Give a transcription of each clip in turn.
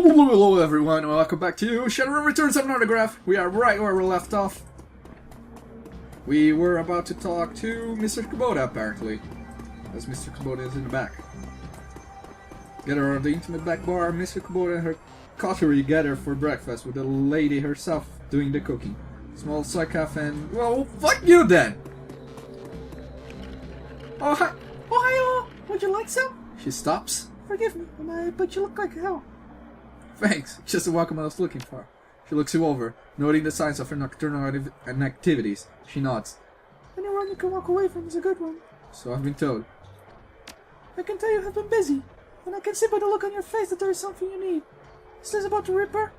Hello everyone, and welcome back to Shadowrun Returns of an Autograph. We are right where we left off. We were about to talk to Mr. Kubota, apparently. As Mr. Kubota is in the back. Gather on the intimate back bar, Mr. Kubota and her coterie gather for breakfast with the lady herself doing the cooking. Small psychopath and... well, fuck you then! Oh, hi. Oh, hi, would you like some? She stops. Forgive me, but you look like hell. Thanks, just the welcome I was looking for. She looks you over, noting the signs of her nocturnal activities. She nods. Anyone you can walk away from is a good one. So I've been told. I can tell you have been busy, and I can see by the look on your face that there is something you need. Is this about the Ripper?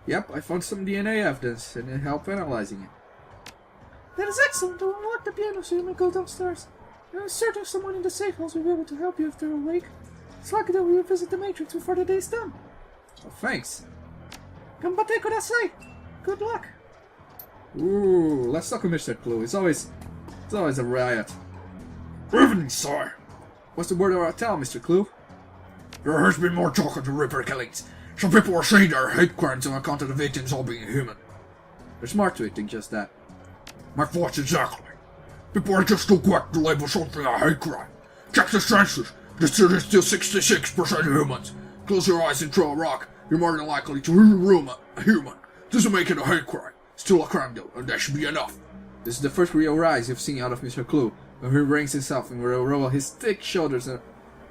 Yep, I found some DNA evidence and it helped analyzing it. That is excellent. I will unlock the piano so you may go downstairs. I am certain someone in the safe house will be able to help you if they're awake. It's likely that we will visit the Matrix before the day is done. Oh, thanks. Gambate kudasai. Good luck. Ooh, let's talk to Mr. Clue. It's always a riot. Evening, sir. What's the word of our town, Mr. Clue? There has been more talk of the Ripper killings. Some people are saying there are hate crimes on account of the victims all being human. There's more to it than just that. My thoughts exactly. People are just too quick to label something a hate crime. Check the census. The city is still 66% humans. Close your eyes and throw a rock. You're more than likely to hear a human. Doesn't make it a hate crime. Still a crime though, and that should be enough. This is the first real rise you've seen out of Mr. Clue, when he rings himself and will roll his thick shoulders and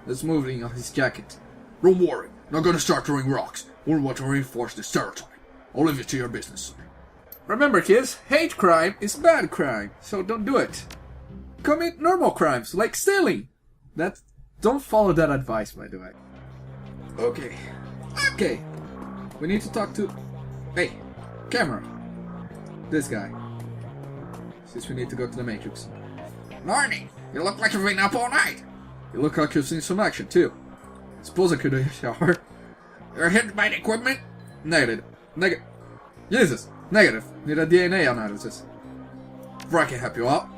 the smoothing of his jacket. Don't worry, not gonna start throwing rocks. Wouldn't want to reinforce this stereotype. I'll leave it to your business, sir. Remember kids, hate crime is bad crime, so don't do it. Commit normal crimes, like stealing. Don't follow that advice, by the way. Okay. We need to talk to... hey, camera. This guy. Since we need to go to the Matrix. Morning! You look like you've been up all night. You look like you've seen some action, too. Suppose I could have showered. You're hit by the equipment? Negative. Jesus! Negative. Need a DNA analysis. Before I can help you out.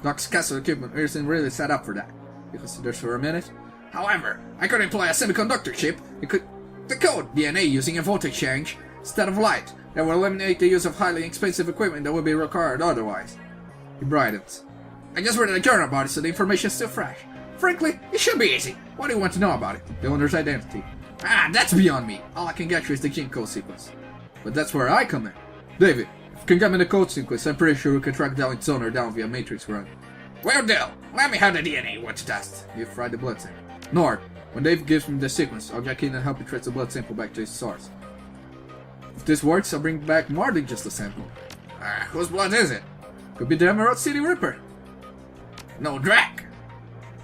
Doc's castle equipment isn't really set up for that. You consider for a minute? However, I could employ a semiconductor chip. It could decode DNA using a voltage change instead of light. That will eliminate the use of highly expensive equipment that would be required otherwise. He brightens. I just read a journal about it, so the information is still fresh. Frankly, it should be easy. What do you want to know about it? The owner's identity. That's beyond me. All I can get you is the gene code sequence. But that's where I come in. David, if you can get me the code sequence, I'm pretty sure we can track down its owner down via Matrix run. Will do. Let me have the DNA you want to test. You fried the blood sample. Nord, when Dave gives me the sequence, I'll jack in and help you trace the blood sample back to its source. If this works, I'll bring back more than just a sample. Whose blood is it? Could be the Emerald City Ripper. No drag.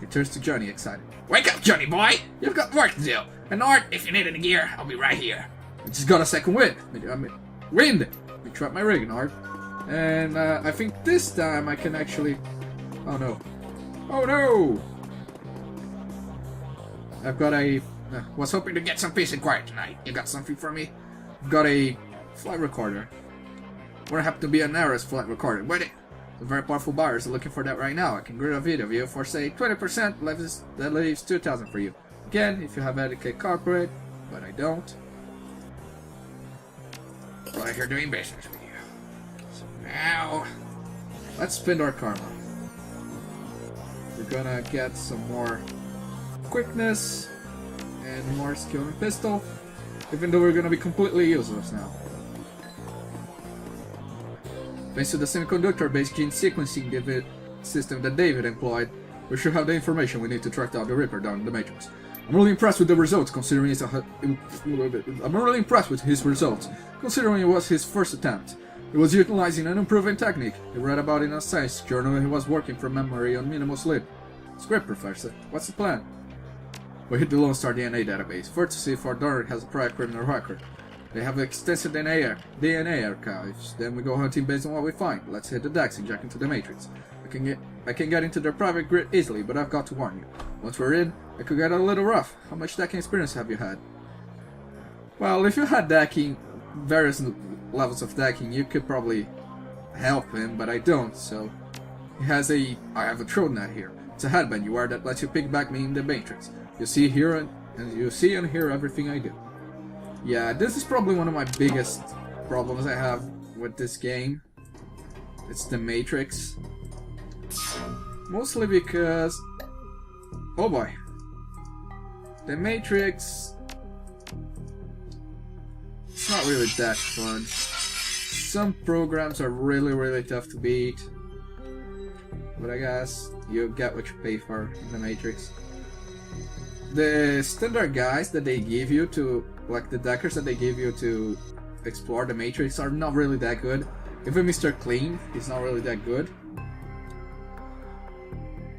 He turns to Johnny, excited. Wake up, Johnny boy! You've got work to do. And Nord, if you need any gear, I'll be right here. I just got a second wind. Wind! Let me trap my rig, Nord. And I think this time I can actually... oh no. Oh no! I've got a... was hoping to get some peace and quiet tonight. You got something for me? I've got a flight recorder. What happened to be an Ares flight recorder? What it? The very powerful buyers are looking for that right now. I can grid a video of you for say 20%, that leaves 2,000 for you. Again, if you have adequate corporate, but I don't. Right here doing business with you. So now, let's spend our karma. We're gonna get some more quickness and more skill in pistol, even though we're gonna be completely useless now. Thanks to the semiconductor-based gene sequencing system that David employed, we should have the information we need to track down the Ripper down in the Matrix. I'm really impressed with the results, considering it was his first attempt. He was utilizing an unproven technique he read about in a science journal and he was working from memory on minimal sleep. It's great, Professor. What's the plan? We hit the Lone Star DNA database, first to see if our daughter has a prior criminal record. They have extensive DNA archives, then we go hunting based on what we find. Let's hit the decks and jack into the Matrix. I can get into their private grid easily, but I've got to warn you. Once we're in, it could get a little rough. How much decking experience have you had? Well, if you had decking, various levels of decking, you could probably help him, but I don't, so... I have a throat net here. It's a headband you wear that lets you piggyback me in the Matrix. You see here and you see and hear everything I do. Yeah, this is probably one of my biggest problems I have with this game. It's the Matrix. Mostly because... oh boy. The Matrix... it's not really that fun. Some programs are really tough to beat. But I guess you get what you pay for in the Matrix. The standard guys that they give you to... like the deckers that they give you to explore the Matrix are not really that good. Even Mr. Clean is not really that good.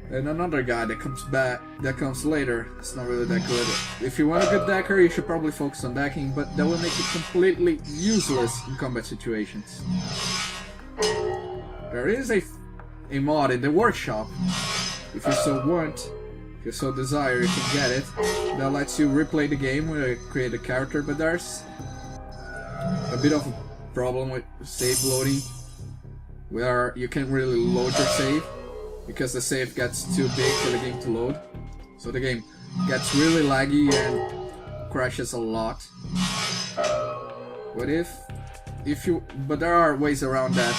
And another guy that comes later, it's not really that good. If you want a good decker, you should probably focus on decking, but that will make it completely useless in combat situations. There is a mod in the workshop, if you so want, if you so desire, you can get it, that lets you replay the game when you create a character, but there's a bit of a problem with save loading, where you can't really load your save, because the save gets too big for the game to load. So the game gets really laggy and crashes a lot. But but there are ways around that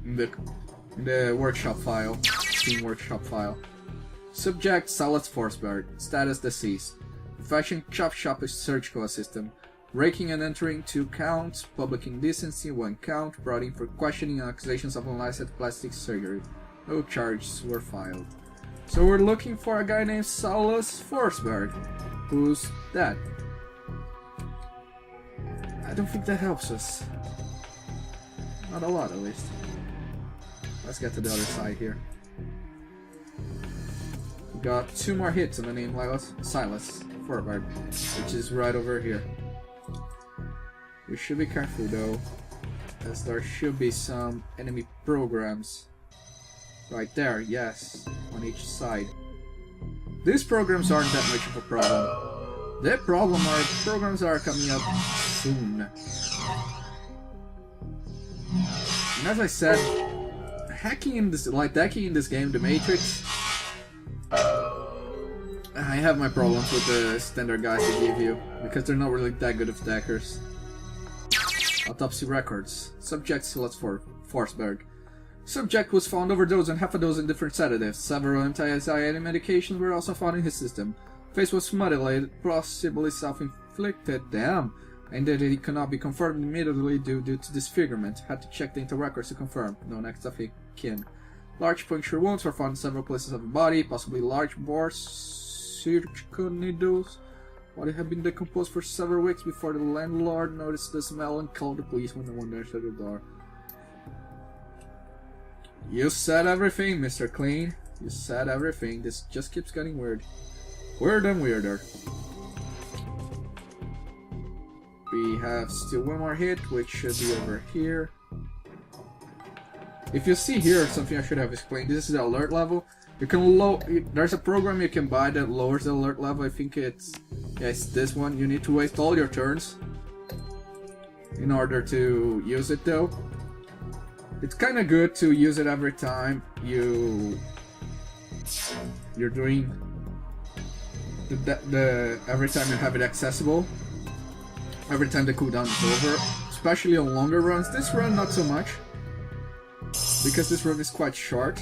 in the workshop file, Steam workshop file. Subject Salas Forsberg, status deceased. Fashion chop shop is surgical assistant. Breaking and entering 2 counts, public indecency 1 count, brought in for questioning and accusations of unlicensed plastic surgery. No charges were filed. So we're looking for a guy named Salas Forsberg, who's dead. I don't think that helps us. Not a lot, at least. Let's get to the other side here. We got 2 more hits on the name Salas Forsberg, which is right over here. We should be careful though, as there should be some enemy programs right there, yes, on each side. These programs aren't that much of a problem. The problem are programs that are coming up soon. And as I said, decking in this game, the Matrix, I have my problems with the standard guys they give you, because they're not really that good of deckers. Autopsy records. Subject Salas Forsberg. Subject was found overdosed on half a dozen different sedatives. Several anti-anxiety medications were also found in his system. Face was mutilated, possibly self-inflicted. Damn! And that it cannot be confirmed immediately due to disfigurement. Had to check the records to confirm. No next of kin. Large puncture wounds were found in several places of the body, possibly large bore surgical needles. Body had been decomposed for several weeks before the landlord noticed the smell and called the police when no one entered the door. You said everything, Mr. Clean. You said everything. This just keeps getting weird. Weirder and weirder. We have still 1 more hit, which should be over here. If you see here something I should have explained, this is the alert level. You can there's a program you can buy that lowers the alert level. I think it's this one. You need to waste all your turns in order to use it though. It's kind of good to use it every time you're doing every time you have it accessible. Every time the cooldown is over, especially on longer runs. This run not so much, because this run is quite short.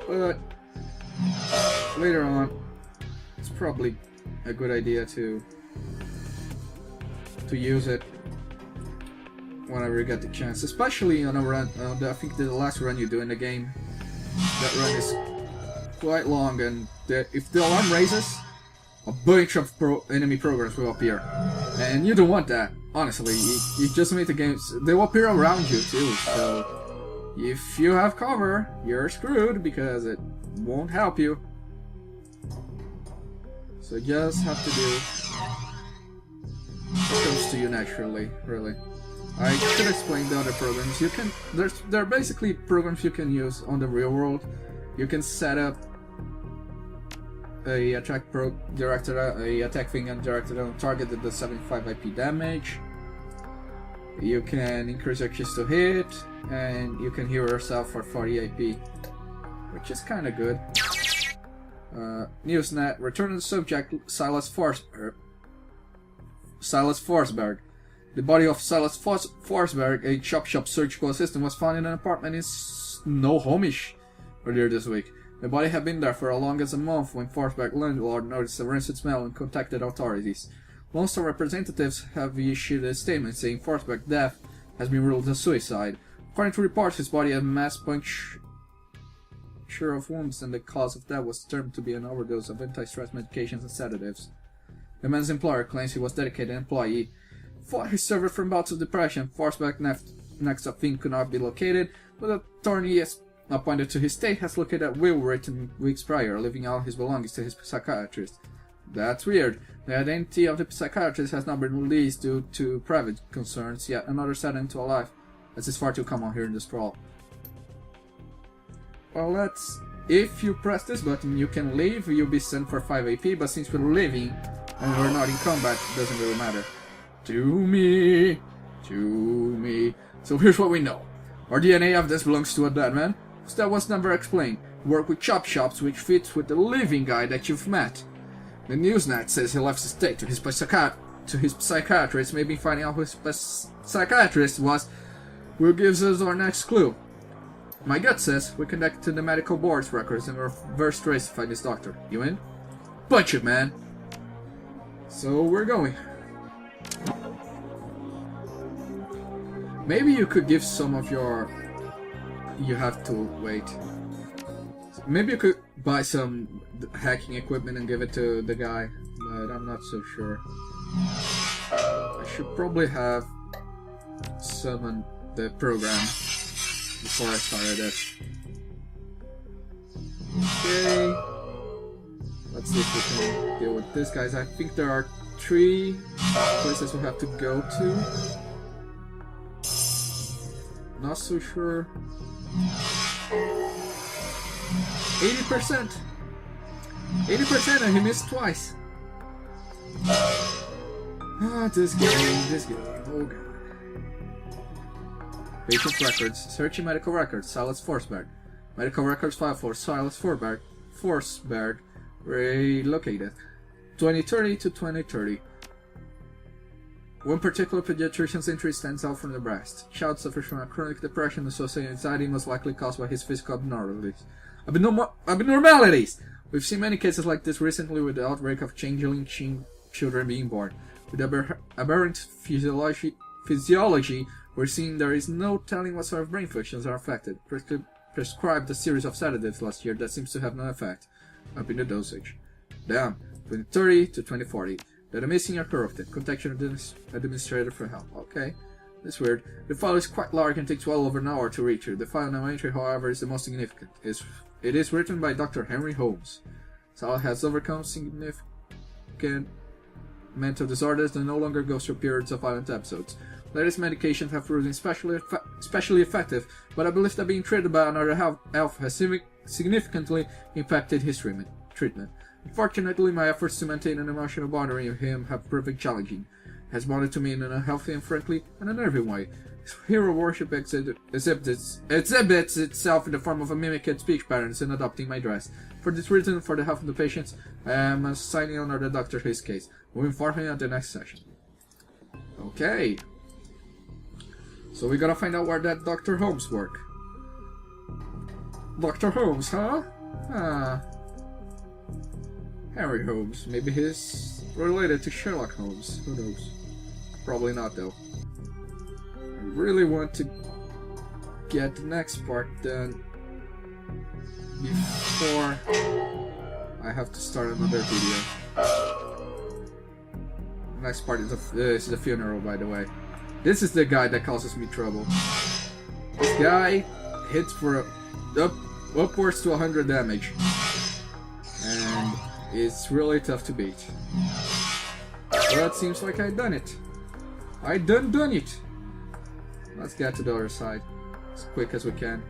But later on, it's probably a good idea to use it whenever you get the chance, especially on a run. I think the last run you do in the game, that run is quite long, and if the alarm raises, a bunch of enemy programs will appear, and you don't want that. Honestly, you just make the games. They will appear around you too, so if you have cover, you're screwed because it won't help you. So you just have to do what comes to you naturally, really. I should explain the other programs. There are basically programs you can use on the real world. You can set up a attack thing and directed on target that does 75 IP damage. You can increase your chance to hit, and you can heal yourself for 40 IP, which is kind of good. Newsnet, returning subject Silas Forsberg. The body of Silas Forsberg, a chop surgical assistant, was found in an apartment in Snohomish earlier this week. The body had been there for as long as a month when Forsberg's landlord noticed a rancid smell and contacted authorities. Lone Star representatives have issued a statement saying Forsberg's death has been ruled a suicide. According to reports, his body had mass puncture of wounds, and the cause of death was determined to be an overdose of anti-stress medications and sedatives. The man's employer claims he was a dedicated employee. Thought he suffered from bouts of depression. Forsberg's next of kin could not be located, but the attorney appointed to his state has located a will written weeks prior, leaving all his belongings to his psychiatrist. That's weird. The identity of the psychiatrist has not been released due to private concerns, yet another set into a life, as is far too common here in the sprawl. Well, if you press this button, you can leave, you'll be sent for 5 AP, but since we're living and we're not in combat, it doesn't really matter. To me. So here's what we know. Our DNA evidence belongs to a dead man, so that was never explained. We work with chop shops, which fits with the living guy that you've met. The Newsnet says he left the state to his psychiatrist. Maybe finding out who his psychiatrist was will give us our next clue. My gut says we connect to the medical board's records and reverse trace to find this doctor. You in? Bunch it, man. So we're going. Maybe you could give some of your... You have to wait. Maybe you could buy some hacking equipment and give it to the guy, but I'm not so sure. I should probably have summoned the program before I started it. Okay. Let's see if we can deal with this, guys. I think there are 3 places we have to go to. Not so sure. 80%! 80% and he missed twice! Ah, this game. Oh god. Patient records. Searching medical records. Silas Forsberg. Medical records file for Silas Forsberg. Relocated. 2030 to 2030. One particular pediatrician's entry stands out from the rest. Child suffers from a chronic depression associated anxiety most likely caused by his physical abnormalities. We've seen many cases like this recently with the outbreak of changeling children being born. With aberrant physiology, we're seeing there is no telling what sort of brain functions are affected. Prescribed a series of sedatives last year that seems to have no effect. Up in the dosage. Damn. 2030 to 2040. Data missing or corrupted. Contact your administrator for help. Okay. That's weird. The file is quite large and takes well over an hour to reach it. The file now entry, however, is the most significant. It is written by Dr. Henry Holmes. Sal has overcome significant mental disorders and no longer goes through periods of violent episodes. Latest medications have proven especially effective, but I believe that being treated by another elf has significantly impacted his treatment. Unfortunately, my efforts to maintain an emotional bond with him have proven challenging. He has bonded to me in a healthy and friendly and unnerving way. His hero worship exhibits itself in the form of a mimicked speech patterns and adopting my dress. For this reason, for the health of the patients, I am assigning another doctor to his case. We'll inform him at the next session. Okay. So we gotta find out where that Dr. Holmes work. Dr. Holmes, huh? Ah. Henry Holmes. Maybe he's related to Sherlock Holmes. Who knows? Probably not, though. I really want to get the next part done before I have to start another video. The next part is the funeral, by the way. This is the guy that causes me trouble. This guy hits for upwards to 100 damage. And it's really tough to beat. Well, it seems like I done it. I done it. Let's get to the other side as quick as we can.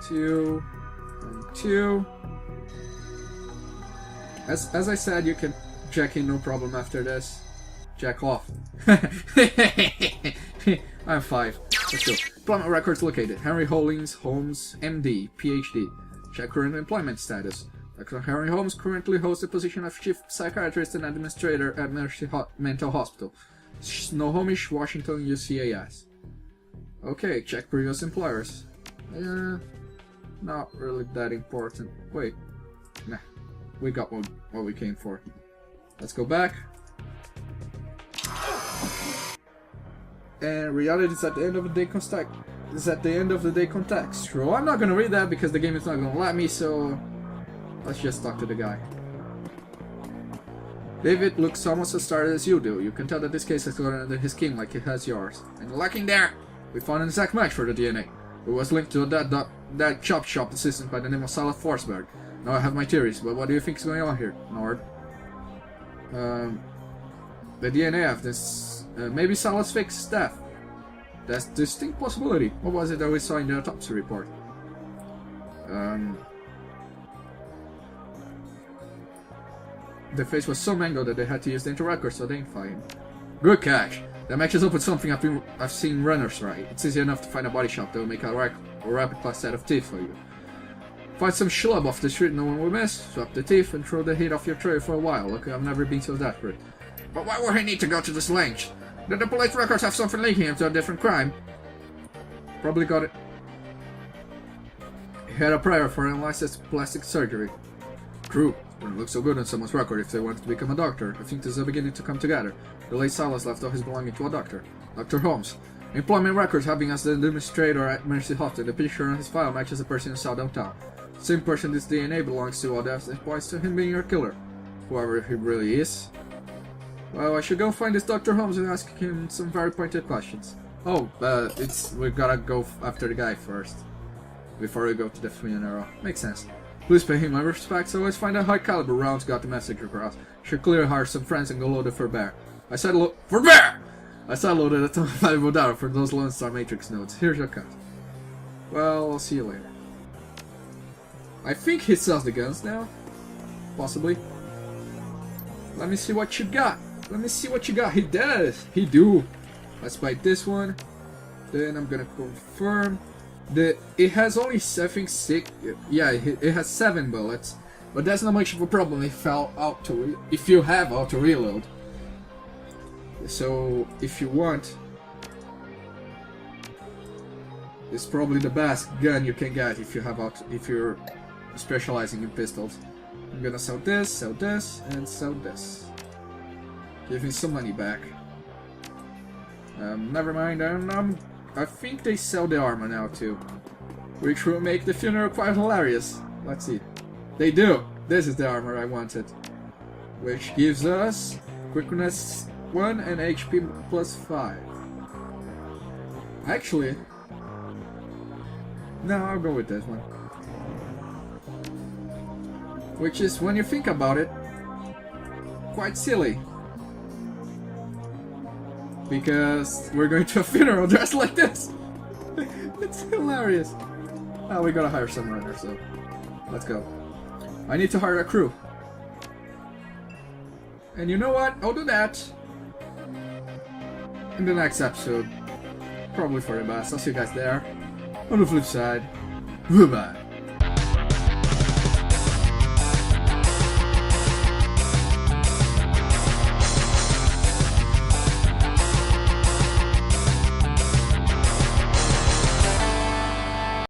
2 and 2. As I said, you can jack in no problem after this. Jack off. I'm 5. Let's go. Employment records located. Henry Holmes, MD, PhD. Check current employment status. Dr. Henry Holmes currently holds the position of Chief Psychiatrist and Administrator at Mercy Mental Hospital, Snohomish, Washington, UCAS. Okay, check previous employers. Not really that important. Wait. Nah. We got what we came for. Let's go back. And reality is at the end of the day contact. Is at the end of the day context. Well, I'm not gonna read that because the game is not gonna let me, so let's just talk to the guy. David looks almost as started as you do. You can tell that this case has gone under his skin like it has yours. And looking there, we found an exact match for the DNA. It was linked to that chop shop assistant by the name of Salah Forsberg. Now I have my theories, but what do you think is going on here, Nord? The DNA evidence, maybe Salah's fake staff. That's a distinct possibility. What was it that we saw in the autopsy report? The face was so mangled that they had to use the interrecord to identify him. Good catch. That matches up with something I've seen runners write. It's easy enough to find a body shop that will make a rapid class set of teeth for you. Find some schlub off the street no one will miss, swap the teeth, and throw the heat off your tray for a while. Look, I've never been so desperate. But why would he need to go to this length? Did the police records have something linking him to a different crime? Probably got it. He had a prayer for unlicensed plastic surgery. True. Wouldn't look so good on someone's record if they wanted to become a doctor. I think this is beginning to come together. The late Silas left all his belongings to a doctor. Dr. Holmes. Employment records having as the administrator at Mercy Hospital. The picture on his file matches a person in South Downtown. Same person this DNA belongs to, all the evidence points to him being your killer. Whoever he really is. Well, I should go find this Dr. Holmes and ask him some very pointed questions. Oh, we gotta go after the guy first. Before we go to the funeral. Makes sense. Please pay him my respects. I always find that high caliber rounds got the message across. Should clearly hire some friends and go loaded for bear. I said loaded a ton of valuable data for those Lone Star Matrix notes. Here's your cut. Well, I'll see you later. I think he sells the guns now. Possibly. Let me see what you got. Let me see what you got. He does. He do. Let's buy this one. Then I'm gonna confirm. It has only, I think, 6. Yeah, it has 7 bullets, but that's not much of a problem if you have auto reload. So if you want, it's probably the best gun you can get if you're specializing in pistols. I'm gonna sell this, and sell this. Give me some money back. Never mind. I think they sell the armor now too, which will make the funeral quite hilarious. Let's see. They do. This is the armor I wanted, which gives us quickness 1 and HP plus 5. Actually, no, I'll go with this one. Which is, when you think about it, quite silly. Because we're going to a funeral dressed like this. It's hilarious. Oh, we gotta hire some runners, so let's go. I need to hire a crew. And you know what? I'll do that in the next episode. Probably for the best. I'll see you guys there. On the flip side, goodbye.